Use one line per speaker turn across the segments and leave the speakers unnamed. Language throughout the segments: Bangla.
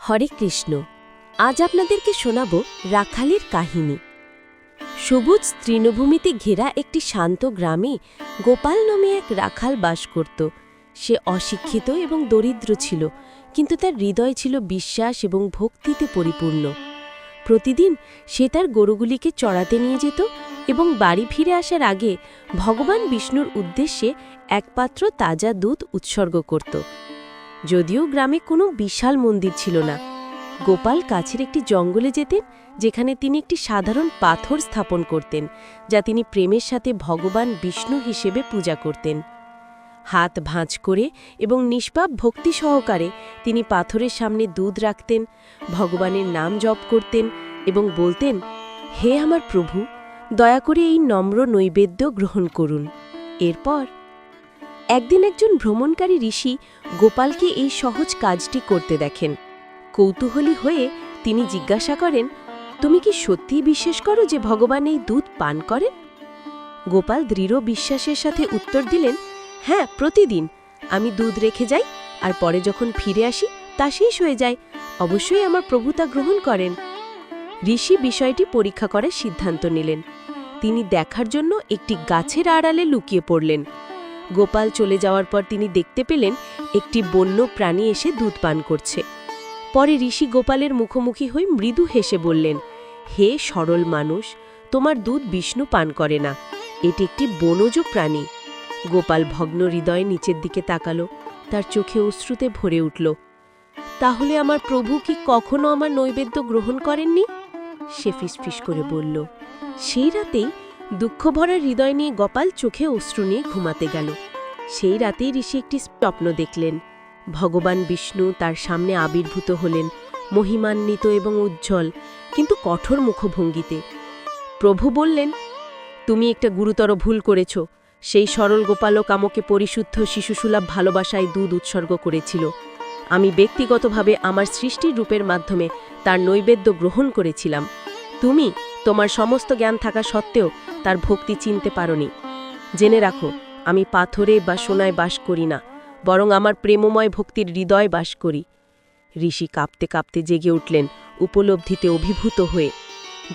হরে কৃষ্ণ। আজ আপনাদেরকে শোনাব রাখালের কাহিনী। সবুজ তৃণভূমিতে ঘেরা একটি শান্ত গ্রামে গোপাল নামে এক রাখাল বাস করত। সে অশিক্ষিত এবং দরিদ্র ছিল, কিন্তু তার হৃদয় ছিল বিশ্বাস এবং ভক্তিতে পরিপূর্ণ। প্রতিদিন সে তার গরুগুলিকে চড়াতে নিয়ে যেত এবং বাড়ি ফিরে আসার আগে ভগবান বিষ্ণুর উদ্দেশ্যে এক পাত্র তাজা দুধ উৎসর্গ করত। যদিও গ্রামে কোনো বিশাল মন্দির ছিল না, গোপাল কাছের একটি জঙ্গলে যেতেন, যেখানে তিনি একটি সাধারণ পাথর স্থাপন করতেন, যা তিনি প্রেমের সাথে ভগবান বিষ্ণু হিসেবে পূজা করতেন। হাত ভাঁজ করে এবং নিষ্পাপ ভক্তি সহকারে তিনি পাথরের সামনে দুধ রাখতেন, ভগবানের নাম জপ করতেন এবং বলতেন, হে আমার প্রভু, দয়া করে এই নম্র নৈবেদ্য গ্রহণ করুন। এরপর একদিন একজন ভ্রমণকারী ঋষি গোপালকে এই সহজ কাজটি করতে দেখেন। কৌতূহলী হয়ে তিনি জিজ্ঞাসা করেন, তুমি কি সত্যিই বিশ্বাস করো যে ভগবান এই দুধ পান করেন? গোপাল দৃঢ় বিশ্বাসের সাথে উত্তর দিলেন, হ্যাঁ, প্রতিদিন আমি দুধ রেখে যাই, আর পরে যখন ফিরে আসি তা শেষ হয়ে যায়। অবশ্যই আমার প্রভু তা গ্রহণ করেন। ঋষি বিষয়টি পরীক্ষা করার সিদ্ধান্ত নিলেন। তিনি দেখার জন্য একটি গাছের আড়ালে লুকিয়ে পড়লেন। গোপাল চলে যাওয়ার পর তিনি দেখতে পেলেন একটি বন্য প্রাণী এসে দুধ পান করছে। পরে ঋষি গোপালের মুখোমুখি হয়ে মৃদু হেসে বললেন, হে সরল মানুষ, তোমার দুধ বিষ্ণু পান করে না, এটি একটি বনজ প্রাণী। গোপাল ভগ্ন হৃদয়ে নিচের দিকে তাকালো, তার চোখে অশ্রুতে ভরে উঠল। তাহলে আমার প্রভু কি কখনো আমার নৈবেদ্য গ্রহণ করেননি? সে ফিসফিস করে বলল। সেই রাতেই দুঃখভরা হৃদয় নিয়ে গোপাল চোখে অশ্রু নিয়ে ঘুমাতে গেল। সেই রাতেই ঋষি একটি স্বপ্ন দেখলেন। ভগবান বিষ্ণু তার সামনে আবির্ভূত হলেন, মহিমান্বিত এবং উজ্জ্বল, কিন্তু কঠোর মুখভঙ্গিতে। প্রভু বললেন, তুমি একটা গুরুতর ভুল করেছ। সেই সরল গোপালক আমাকে পরিশুদ্ধ শিশুসুলভ ভালোবাসায় দুধ উৎসর্গ করেছিল। আমি ব্যক্তিগতভাবে আমার সৃষ্টির রূপের মাধ্যমে তার নৈবেদ্য গ্রহণ করেছিলাম। তুমি তোমার সমস্ত জ্ঞান থাকা সত্ত্বেও তার ভক্তি চিনতে পারোনি। জেনে রাখো, আমি পাথরে বা সোনায় বাস করি না, বরং আমার প্রেমময় ভক্তির হৃদয় বাস করি। ঋষি কাঁপতে কাঁপতে জেগে উঠলেন, উপলব্ধিতে অভিভূত হয়ে।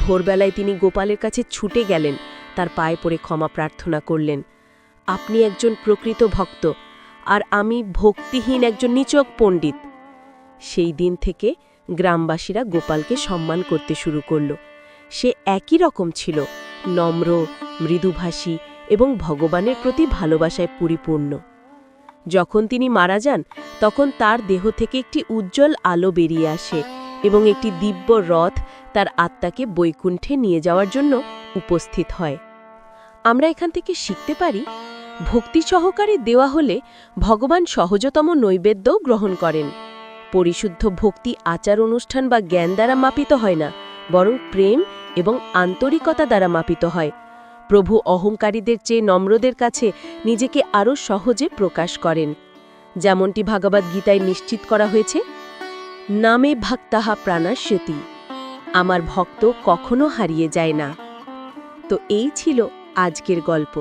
ভোরবেলায় তিনি গোপালের কাছে ছুটে গেলেন, তার পায়ে পড়ে ক্ষমা প্রার্থনা করলেন। আপনি একজন প্রকৃত ভক্ত, আর আমি ভক্তিহীন একজন নিচক পণ্ডিত। সেই দিন থেকে গ্রামবাসীরা গোপালকে সম্মান করতে শুরু করল। সে একই রকম ছিল, নম্র, মৃদুভাষী এবং ভগবানের প্রতি ভালোবাসায় পরিপূর্ণ। যখন তিনি মারা যান, তখন তার দেহ থেকে একটি উজ্জ্বল আলো বেরিয়ে আসে এবং একটি দিব্য রথ তার আত্মাকে বৈকুণ্ঠে নিয়ে যাওয়ার জন্য উপস্থিত হয়। আমরা এখান থেকে শিখতে পারি, ভক্তি সহকারে দেওয়া হলে ভগবান সহজতম নৈবেদ্যও গ্রহণ করেন। পরিশুদ্ধ ভক্তি আচার অনুষ্ঠান বা জ্ঞান দ্বারা মাপিত হয় না, বরং প্রেম এবং আন্তরিকতা দ্বারা মাপিত হয়। প্রভু অহংকারীদের চেয়ে নম্রদের কাছে নিজেকে আরও সহজে প্রকাশ করেন। যেমনটি ভগবদ্গীতায় নিশ্চিত করা হয়েছে, নামে ভক্তাহা প্রাণাস্যতি, আমার ভক্ত কখনো হারিয়ে যায় না। তো এই ছিল আজকের গল্প।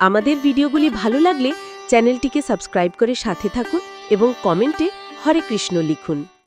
আমাদের ভিডিওগুলি ভালো লাগলে চ্যানেলটিকে সাবস্ক্রাইব করে সাথে থাকুন এবং কমেন্টে হরে কৃষ্ণ লিখুন।